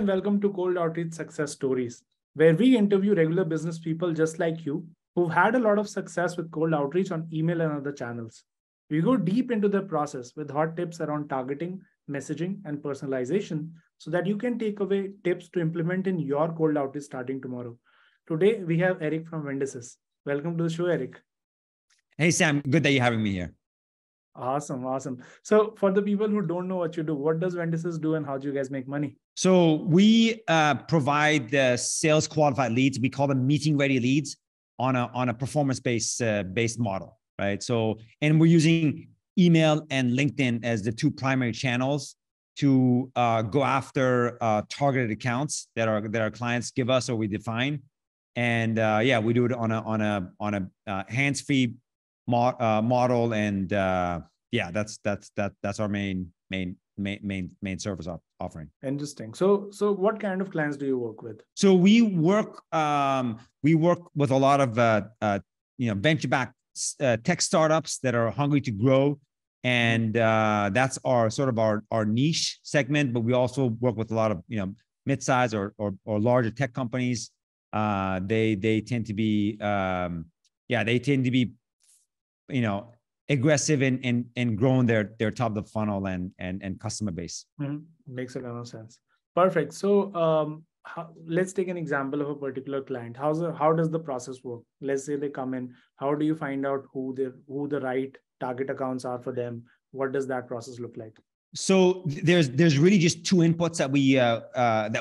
and welcome to Cold Outreach Success Stories, where we interview regular business people just like you who've had a lot of success with cold outreach on email and other channels. We go deep into the process with hot tips around targeting, messaging, and personalization so that you can take away tips to implement in your cold outreach starting tomorrow. Today, we have Erik from Vendisys. Welcome to the show, Erik. Hey, Sam. Good that you're having me here. Awesome. Awesome. So for the people who don't know what you do, what does Vendisys do and how do you guys make money? So we provide the sales qualified leads. We call them meeting ready leads on a performance-based based model, right? So, and we're using email and LinkedIn as the two primary channels to go after targeted accounts that our clients give us or we define. And yeah, we do it on a hands-free model, and yeah, that's our main service offering. Interesting. So what kind of clients do you work with? So we work with a lot of venture-backed tech startups that are hungry to grow, and that's our sort of our niche segment. But we also work with a lot of mid-size or larger tech companies. They tend to be aggressive in growing their top of the funnel and customer base. Makes a lot of sense. Perfect. So let's take an example of a particular client. How does the process work? Let's say they come in. How do you find out who the right target accounts are for them? What does that process look like? So there's really just two inputs that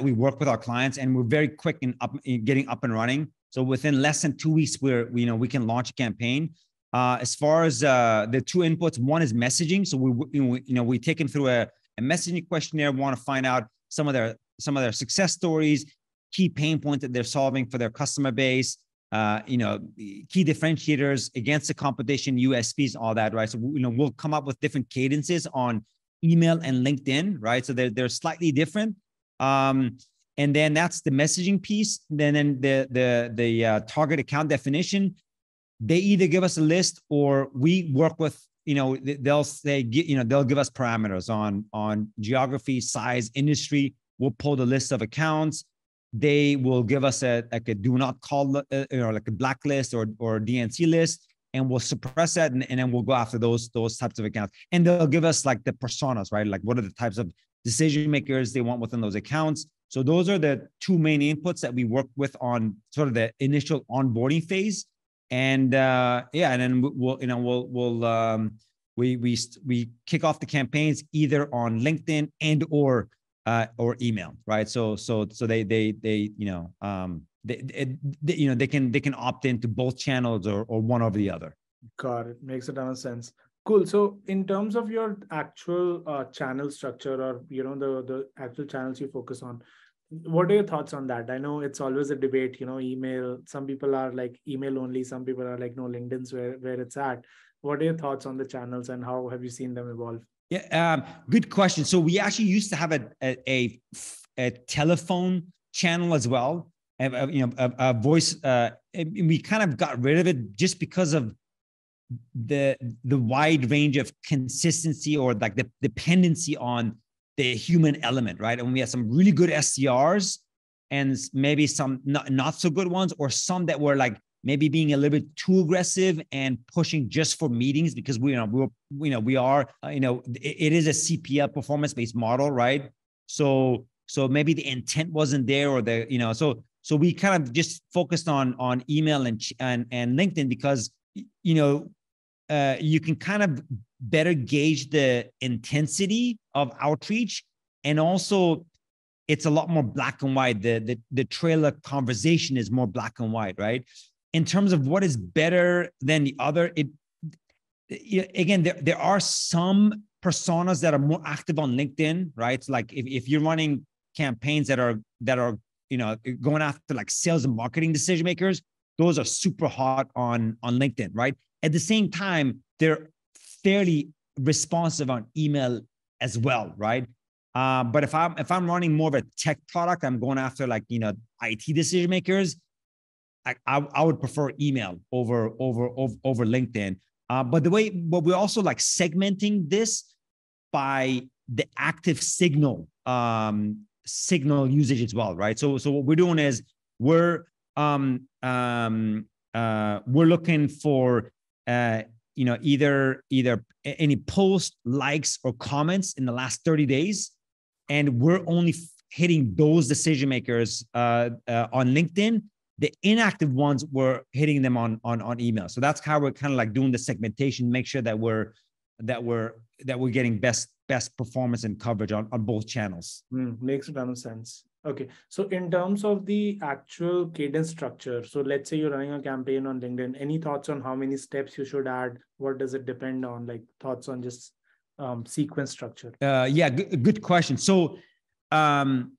we work with our clients, and we're very quick in getting up and running. So within less than 2 weeks, we can launch a campaign. As far as the two inputs, one is messaging. So we take them through a messaging questionnaire. We want to find out some of their success stories, key pain points that they're solving for their customer base, key differentiators against the competition, USPs, all that, right? So we'll come up with different cadences on email and LinkedIn, right? So they're slightly different. And then that's the messaging piece. Then the target account definition. They either give us a list or we work with, they'll say, they'll give us parameters on geography, size, industry. We'll pull the list of accounts. They will give us a do not call, like a blacklist or DNC list, and we'll suppress that. And then we'll go after those types of accounts. And they'll give us like the personas, right? Like what are the types of decision makers they want within those accounts. So those are the two main inputs that we work with on sort of the initial onboarding phase. And and then we kick off the campaigns either on LinkedIn and or email, right? So they can opt into both channels or one over the other. Got it. Makes a ton of sense. Cool. So in terms of your actual channel structure, or the actual channels you focus on, what are your thoughts on that? I know it's always a debate, email. Some people are like email only. Some people are like, no, LinkedIn's where it's at. What are your thoughts on the channels and how have you seen them evolve? Yeah, good question. So we actually used to have a telephone channel as well, a voice. We kind of got rid of it just because of the wide range of consistency or like the dependency on the human element, right? And we had some really good SDRs and maybe some not so good ones, or some that were like maybe being a little bit too aggressive and pushing just for meetings because it is a CPL performance-based model, right? So maybe the intent wasn't there, or so we kind of just focused on email and LinkedIn because you can kind of better gauge the intensity of outreach, and also it's a lot more black and white. The trailer conversation is more black and white, right? In terms of what is better than the other, again, there are some personas that are more active on LinkedIn, right? So like if you're running campaigns that are going after like sales and marketing decision makers, those are super hot on LinkedIn, right? At the same time, they're fairly responsive on email as well, right? But if I'm running more of a tech product, I'm going after like IT decision makers. I would prefer email over LinkedIn. But we're also like segmenting this by the active signal signal usage as well, right? So what we're doing is we're looking for either any post, likes, or comments in the last 30 days, and we're only hitting those decision makers on LinkedIn. The inactive ones, we're hitting them on email. So that's how we're kind of like doing the segmentation, make sure that we're getting best performance and coverage on both channels. Makes a ton of sense. Okay. So in terms of the actual cadence structure, so let's say you're running a campaign on LinkedIn, any thoughts on how many steps you should add? What does it depend on? Like thoughts on just sequence structure? Yeah, good question. So in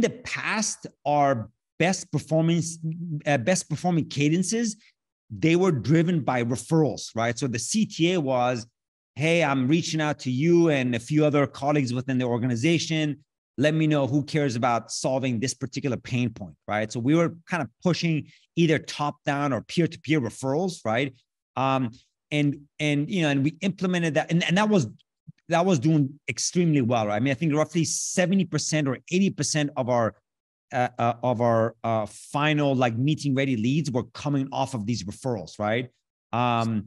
the past, our best performing cadences, they were driven by referrals, right? So the CTA was, hey, I'm reaching out to you and a few other colleagues within the organization. Let me know who cares about solving this particular pain point, right? So we were kind of pushing either top down or peer-to-peer referrals, right? And we implemented that, and that was doing extremely well, right? I mean, I think roughly 70% or 80% of our final like meeting ready leads were coming off of these referrals, right? So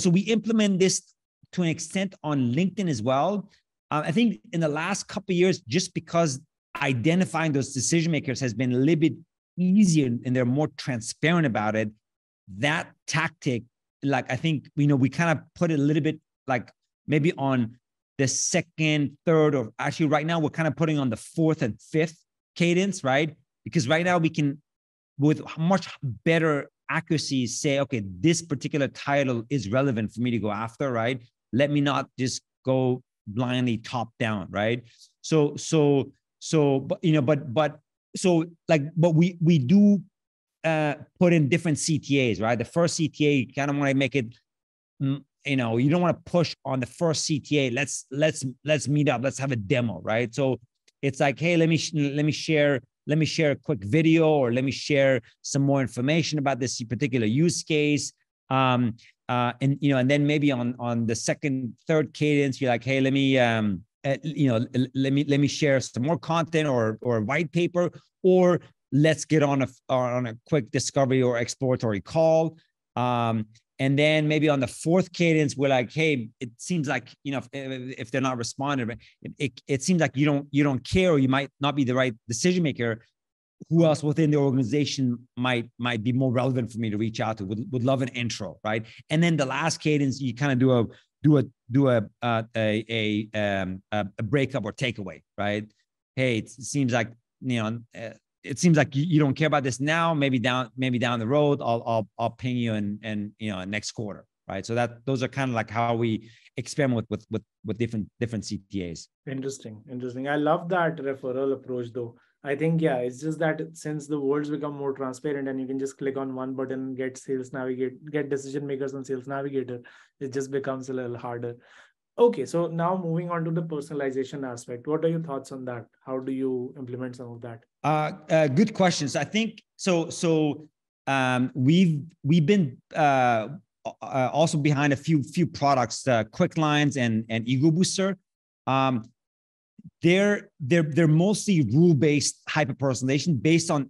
we implement this to an extent on LinkedIn as well. I think in the last couple of years, just because identifying those decision makers has been a little bit easier and they're more transparent about it, that tactic, like I think, we kind of put it a little bit like maybe on the second, third, or actually right now we're kind of putting on the fourth and fifth cadence, right? Because right now we can, with much better accuracy, say, okay, this particular title is relevant for me to go after, right? Let me not just go blindly top down, right? But we do put in different CTAs, right? The first CTA, you kind of want to make it, you don't want to push on the first CTA. Let's meet up. Let's have a demo, right? So it's like, hey, let me share a quick video, or let me share some more information about this particular use case. And then maybe on the second, third cadence, you're like, hey, let me share some more content or a white paper, or let's get on a quick discovery or exploratory call. And then maybe on the fourth cadence, we're like, hey, it seems like, if they're not responding, it seems like you don't care, or you might not be the right decision maker. Who else within the organization might be more relevant for me to reach out to? Would love an intro, right? And then the last cadence, you kind of do a breakup or takeaway, right? Hey, it seems like it seems like you don't care about this now. Maybe down the road, I'll ping you and next quarter, right? So those are kind of like how we experiment with different CTAs. Interesting. I love that referral approach, though. I think, yeah, it's just that since the world's become more transparent and you can just click on one button and get decision makers on Sales Navigator, it just becomes a little harder. Okay, so now moving on to the personalization aspect. What are your thoughts on that? How do you implement some of that? Good questions. I think so. We've been also behind a few products, Quick Lines and Ego Booster. They're mostly rule-based hyper-personalization based on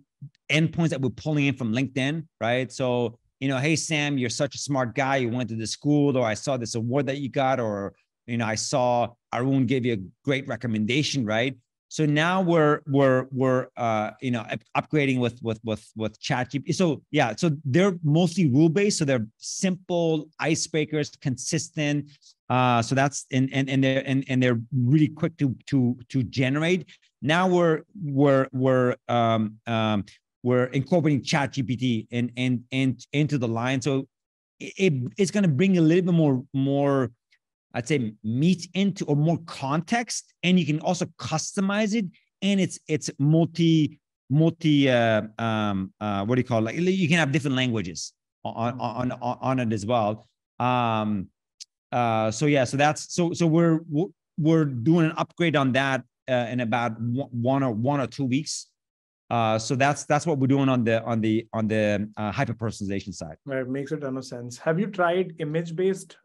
endpoints that we're pulling in from LinkedIn, right? So, hey, Sam, you're such a smart guy. You went to the school, or I saw this award that you got, or, I saw Arun gave you a great recommendation, right? So now we're upgrading with ChatGPT. So yeah, so they're mostly rule-based. So they're simple icebreakers, consistent. So that's and they're really quick to generate. Now we're incorporating ChatGPT into the line. So it's going to bring a little bit more, I'd say, meat into, or more context, and you can also customize it. And it's multi what do you call it? Like, you can have different languages on it as well. So yeah, so we're doing an upgrade on that in about one or 2 weeks. So that's what we're doing on the hyper personalization side. Right, makes a ton of sense. Have you tried image-based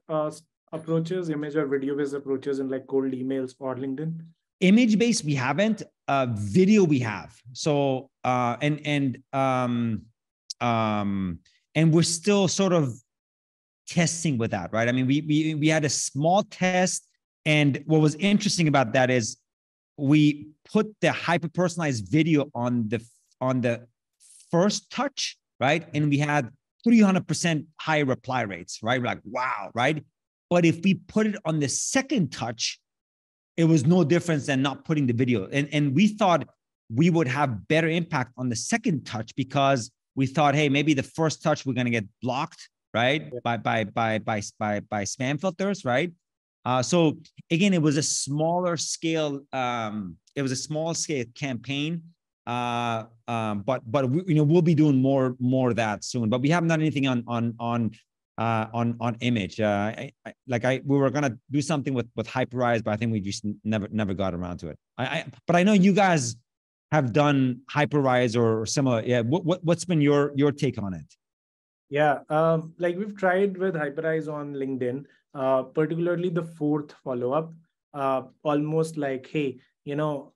approaches, image or video-based approaches in like cold emails or LinkedIn? Image-based, we haven't. Video, we have. So and we're still sort of testing with that, right? I mean, we had a small test, and what was interesting about that is we put the hyper-personalized video on the first touch, right? And we had 300% higher reply rates, right? We're like, wow, right? But if we put it on the second touch, it was no difference than not putting the video. And we thought we would have better impact on the second touch because we thought, hey, maybe the first touch we're going to get blocked, right? By spam filters, right? So again, it was a smaller scale. It was a small scale campaign. But we, we'll be doing more of that soon. But we haven't done anything on image. We were gonna do something with Hyperize, but I think we just never got around to it. But I know you guys have done Hyperize or similar. Yeah. What's been your take on it? Yeah. Like we've tried with Hyperize on LinkedIn, particularly the fourth follow-up, almost like, hey, don't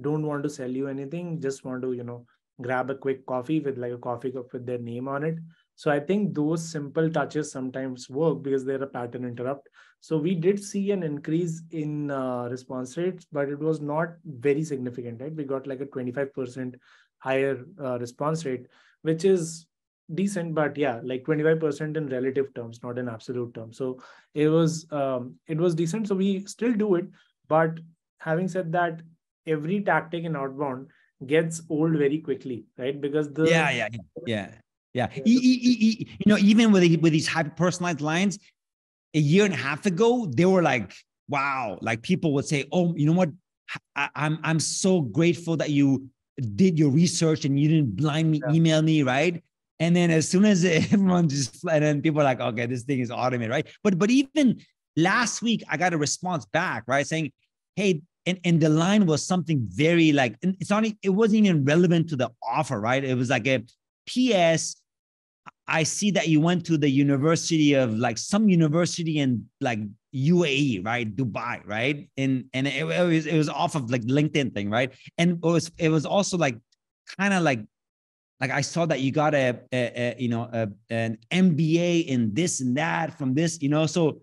want to sell you anything, just want to, grab a quick coffee with like a coffee cup with their name on it. So I think those simple touches sometimes work because they're a pattern interrupt. So we did see an increase in response rates, but it was not very significant, right? We got like a 25% higher response rate, which is decent, but yeah, like 25% in relative terms, not in absolute terms. So it was decent. So we still do it, but having said that, every tactic in outbound gets old very quickly, right? Because even with these hyper personalized lines, a year and a half ago, they were like, wow, like people would say, oh, you know what? I'm so grateful that you did your research and you didn't blindly email me, right? And then as soon as everyone and then people are like, okay, this thing is automated, right? But even last week, I got a response back, right? Saying, hey, and the line was something very like, it wasn't even relevant to the offer, right? It was like a PS, I see that you went to the university of like some university in like UAE, right? Dubai, right? And it was off of like LinkedIn thing, right? And it was also like kind of like I saw that you got an MBA in this and that from this, so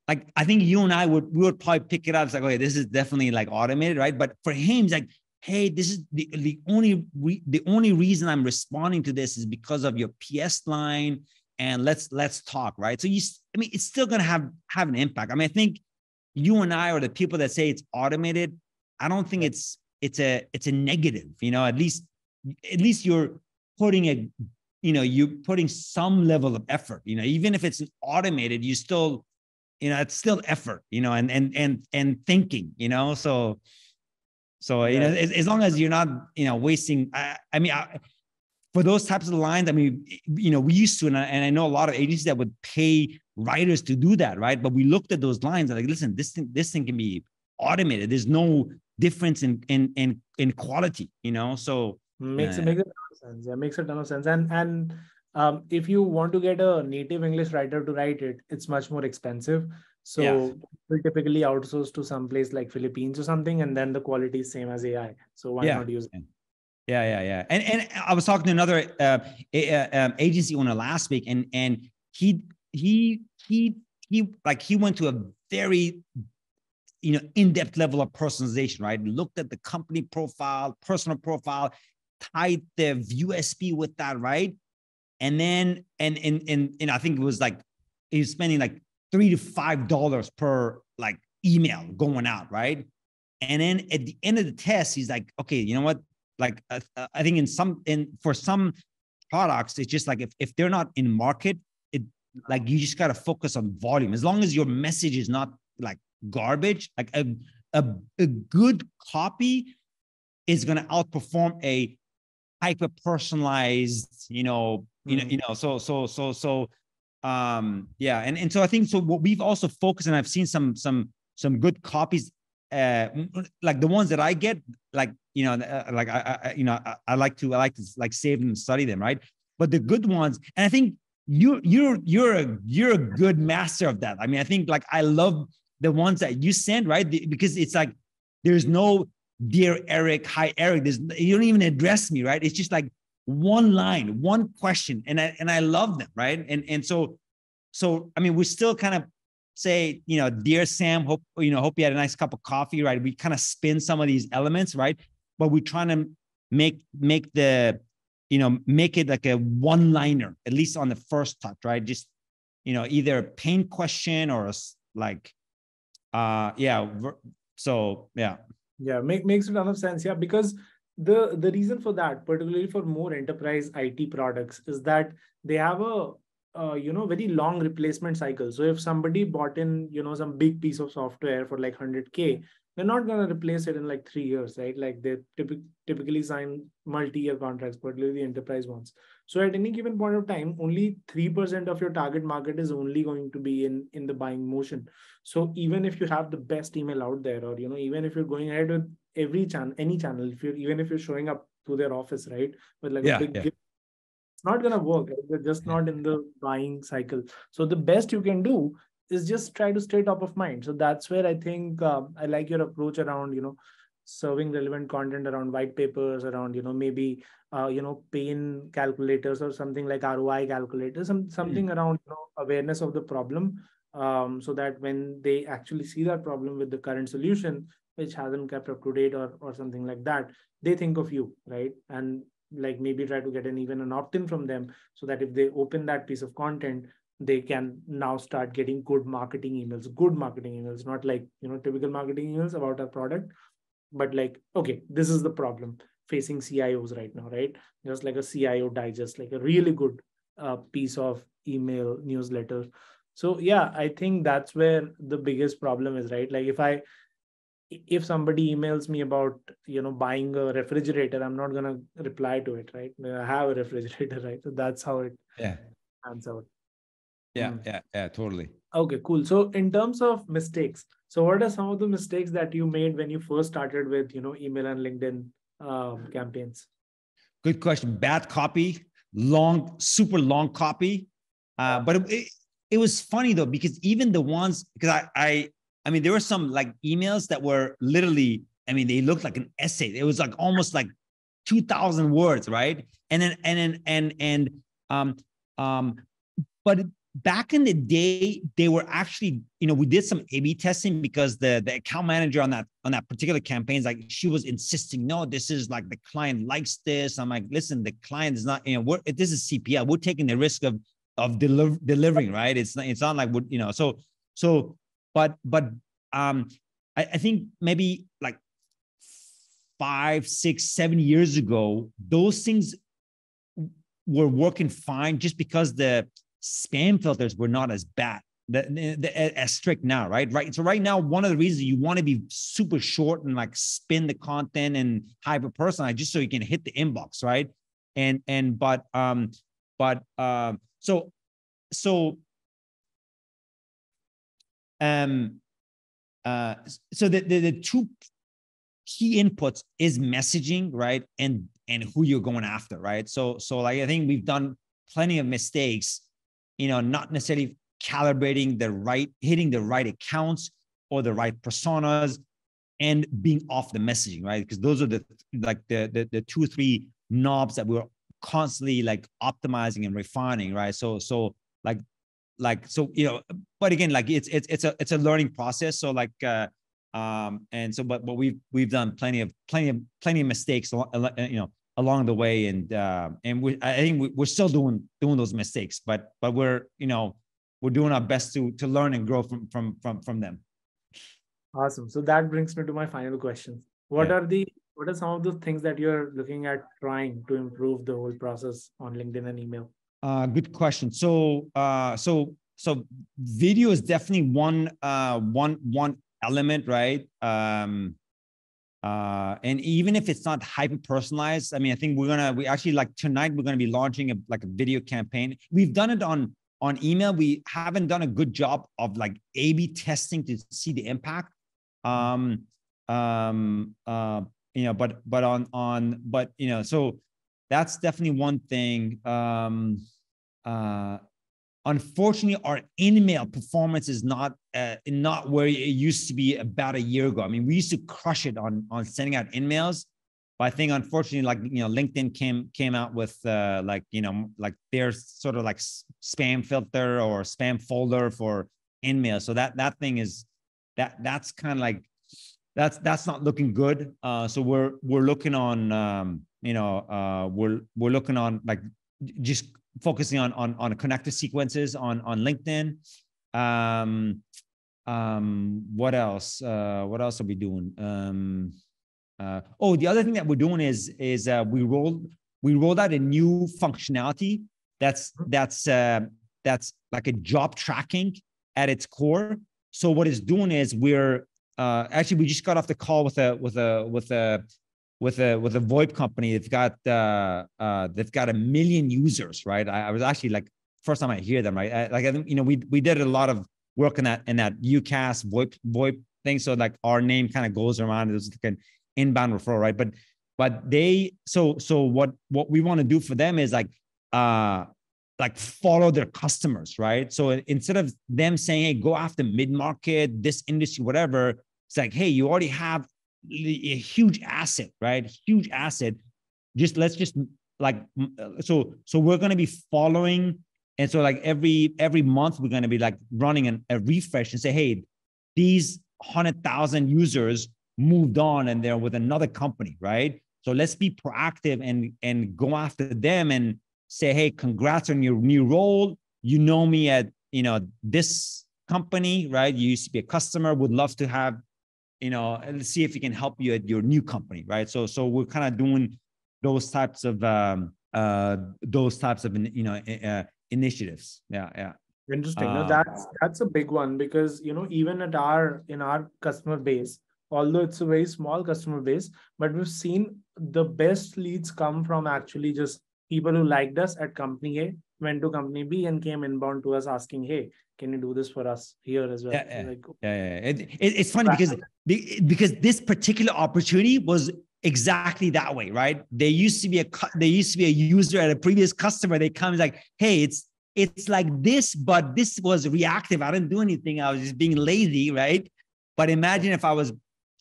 like I think you and we would probably pick it up. It's like, okay, this is definitely like automated, right? But for him, it's like, hey, this is the only reason I'm responding to this is because of your PS line, and let's talk, right? So it's still gonna have an impact. I mean, I think you and I, or the people that say it's automated, I don't think it's a negative. At least you're putting you're putting some level of effort. Even if it's automated, you still, it's still effort. And thinking. So as long as you're not, wasting. For those types of lines, I mean, we used to, and I know a lot of agencies that would pay writers to do that, right? But we looked at those lines and like, listen, this thing can be automated. There's no difference in quality, So makes a ton of sense. Yeah, makes a ton of sense. And if you want to get a native English writer to write it, it's much more expensive. So we typically outsource to some place like Philippines or something, and then the quality is same as AI. So why not use it? Yeah. And I was talking to another agency owner last week, and he went to a very in-depth level of personalization, right? Looked at the company profile, personal profile, tied the USP with that, right? And then and I think it was like he was spending like $3 to $5 per like email going out, right? And then at the end of the test, he's like, okay, you know what? Like I think for some products, it's just like if they're not in market, it like you just gotta focus on volume. As long as your message is not like garbage, like a good copy is gonna outperform a hyper personalized, so and so I think so what we've also focused, and I've seen some good copies, like the ones that I get, like like I like to like save them and study them, right? But the good ones, and I think you're a good master of that. I mean, I think like I love the ones that you send, right? Because it's like there's no dear Erik, hi Erik. You don't even address me, right? It's just like one line, one question, and I love them, right? And so I mean, we still kind of say, you know, dear Sam, hope you had a nice cup of coffee, right? We kind of spin some of these elements, right? But we're trying to make it like a one-liner, at least on the first touch, right? Just, you know, either a pain question or a, like, yeah. So yeah. Yeah, makes a ton of sense. Yeah, because the reason for that, particularly for more enterprise IT products, is that they have a very long replacement cycle. So if somebody bought in some big piece of software for like 100K, they're not going to replace it in like 3 years, right? Like they typically sign multi-year contracts, particularly the enterprise ones. So at any given point of time, only 3% of your target market is only going to be in the buying motion. So even if you have the best email out there, or even if you're going ahead with every channel, any channel, even if you're showing up to their office, right, with like a big gift, it's not gonna work. Right? They're just not in the buying cycle. So the best you can do is just try to stay top of mind. So that's where I think I like your approach around serving relevant content around white papers, around maybe pain calculators or something like ROI calculators, something around awareness of the problem, so that when they actually see that problem with the current solution, which hasn't kept up to date or something like that, they think of you, right? And like maybe try to get even an opt-in from them, so that if they open that piece of content, they can now start getting good marketing emails, not like typical marketing emails about our product, but like, okay, this is the problem facing CIOs right now, right? Just like a CIO digest, like a really good piece of email newsletter. So yeah, I think that's where the biggest problem is, right? Like if somebody emails me about buying a refrigerator, I'm not going to reply to it, right? I have a refrigerator, right? So that's how it pans out. Yeah, totally. Okay, cool. So in terms of mistakes, so what are some of the mistakes that you made when you first started with email and LinkedIn campaigns? Good question. Bad copy, super long copy. But it was funny though, because even the ones, because I mean, there were some like emails that were literally, I mean, they looked like an essay. It was like almost like 2,000 words, right? But back in the day, they were actually, we did some A/B testing, because the account manager on that particular campaign is like, she was insisting, no, this is like, the client likes this. I'm like, listen, the client is not, this is CPL. We're taking the risk of delivering, right? It's not like I think maybe like 5, 6, 7 years ago, those things were working fine, just because the spam filters were not as bad, as strict now, right? So right now, one of the reasons you want to be super short and like spin the content and hyper personalize, just so you can hit the inbox, right? So the two key inputs is messaging, right? And who you're going after, right? So like, I think we've done plenty of mistakes, not necessarily calibrating hitting the right accounts or the right personas, and being off the messaging, right? Because those are the 2 or 3 knobs that we're constantly like optimizing and refining, right? So but again, like it's a learning process. So like but we've done plenty of mistakes along the way, and I think we're still doing those mistakes, but we're doing our best to learn and grow from them. Awesome. So that brings me to my final question. What are some of the things that you're looking at trying to improve the whole process on LinkedIn and email? Good question. So video is definitely one element, right? And even if it's not hyper personalized, I mean, I think we actually, like tonight, we're gonna be launching a video campaign. We've done it on email. We haven't done a good job of like A/B testing to see the impact. So that's definitely one thing. unfortunately, our in-mail performance is not where it used to be about a year ago. I mean, we used to crush it on sending out in-mails, but I think unfortunately, like, LinkedIn came out with like their sort of like spam filter or spam folder for in-mail. So that thing is that's kind of like that's not looking good. So we're looking on we're looking on like just focusing on connected sequences on LinkedIn. What else? What else are we doing? The other thing that we're doing is we rolled out a new functionality that's like a job tracking at its core. So what it's doing is we're actually we just got off the call with a VoIP company. They've got 1 million users, right? I was actually like first time I hear them, right? I think we did a lot of work in that UCAS VoIP thing. So like our name kind of goes around. It was like an inbound referral, right? But they so what we want to do for them is like follow their customers, right? So instead of them saying, hey, go after mid-market, this industry, whatever, it's like, hey, you already have a huge asset, right? Huge asset. Let's just like, so we're going to be following. And so like every month, we're going to be like running a refresh and say, hey, these 100,000 users moved on and they're with another company, right? So let's be proactive and go after them and say, hey, congrats on your new role. You know me at, this company, right? You used to be a customer, would love to have, let's see if we can help you at your new company, right? So we're kind of doing those types of initiatives. Yeah. Interesting. No, that's a big one because even in our customer base, although it's a very small customer base, but we've seen the best leads come from actually just people who liked us at company A, went to company B, and came inbound to us asking, "Hey, can you do this for us here as well?" It's funny because this particular opportunity was exactly that way, right? They used to be a user at a previous customer. They come like, hey, it's like this, but this was reactive. I didn't do anything. I was just being lazy, right? But imagine if I was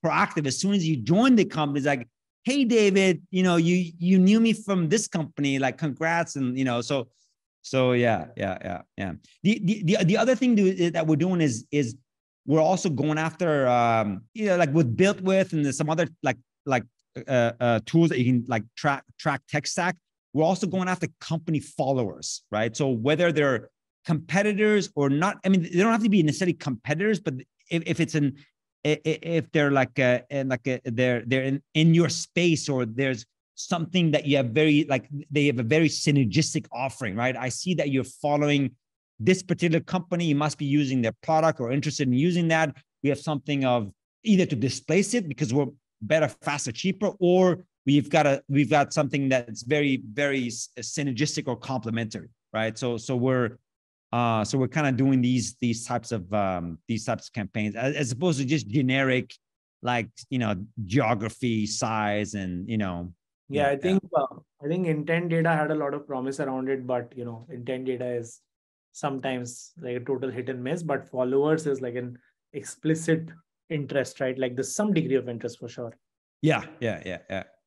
proactive. As soon as you joined the company, it's like, hey, David, you knew me from this company, like congrats. And, so yeah. The other thing that we're doing is we're also going after, like with Built With and there's some other tools that you can like track tech stack. We're also going after company followers, right? So whether they're competitors or not, I mean, they don't have to be necessarily competitors, but if they're they're in your space, or there's something that you have they have a very synergistic offering, right? I see that you're following this particular company. You must be using their product or interested in using that. We have something of either to displace it because we're better, faster, cheaper, or we've got something that's very, very synergistic or complementary, right? So we're kind of doing these types of campaigns as opposed to just generic, geography, size, and I think intent data had a lot of promise around it, but intent data is sometimes like a total hit and miss. But followers is like an explicit interest, right? Like there's some degree of interest for sure. Yeah.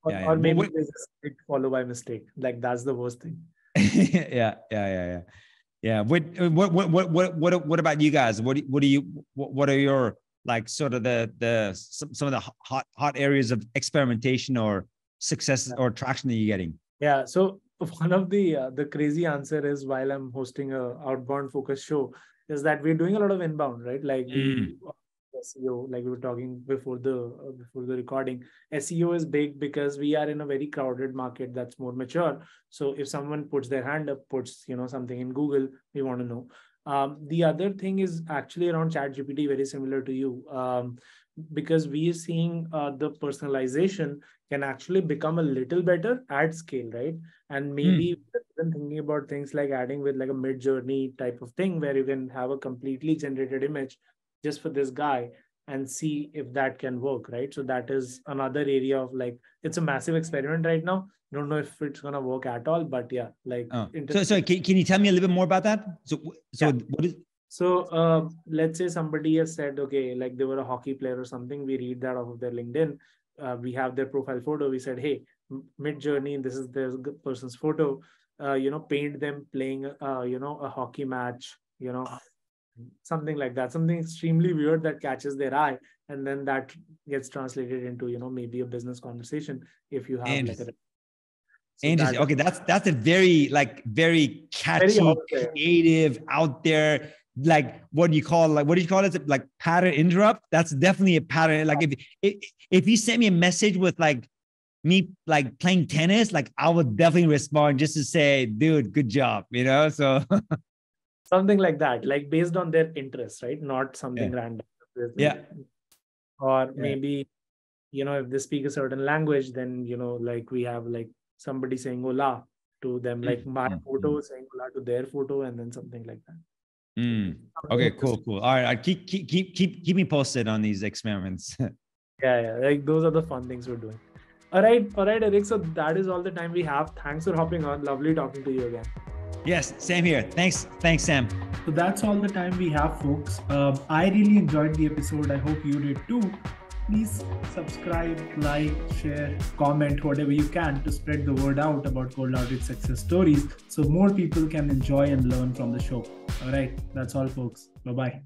Or maybe they just follow by mistake. Like that's the worst thing. Yeah. What about you guys? What are your sort of some of the hot areas of experimentation or success or traction that you're getting? Yeah. So one of the crazy answer is, while I'm hosting a outbound focus show, is that we're doing a lot of inbound, right? Like SEO, like we were talking before the recording. SEO is big because we are in a very crowded market that's more mature. So if someone puts their hand up, puts something in Google, we want to know. The other thing is actually around ChatGPT, very similar to you, because we are seeing the personalization can actually become a little better at scale, right? And maybe even thinking about things like adding with like a mid journey type of thing where you can have a completely generated image just for this guy, and see if that can work, right? So that is another area of like, it's a massive experiment right now. Don't know if it's gonna work at all, but yeah, like. So can you tell me a little bit more about that? So what is? So let's say somebody has said, okay, like they were a hockey player or something. We read that off of their LinkedIn. We have their profile photo. We said, hey, mid-journey, this is the person's photo. Paint them playing, a hockey match, something like that, something extremely weird that catches their eye. And then that gets translated into, maybe a business conversation if you have like a. So interesting. Okay, that's a very catchy, creative, out there. Like what do you call it? Like pattern interrupt. That's definitely a pattern. Like if you send me a message with like me like playing tennis, like I would definitely respond just to say, dude, good job. So something like that, like based on their interests, right? Not something random. Yeah. Or maybe, if they speak a certain language, then like we have like somebody saying hola to them, like my photo saying hola to their photo, and then something like that. Okay, cool. All right, keep me posted on these experiments. Yeah, like those are the fun things we're doing. All right, Erik. So that is all the time we have. Thanks for hopping on. Lovely talking to you again. Yes, same here. Thanks, Sam. So that's all the time we have, folks. I really enjoyed the episode. I hope you did too. Please subscribe, like, share, comment, whatever you can to spread the word out about cold outreach success stories so more people can enjoy and learn from the show. All right, that's all, folks. Bye-bye.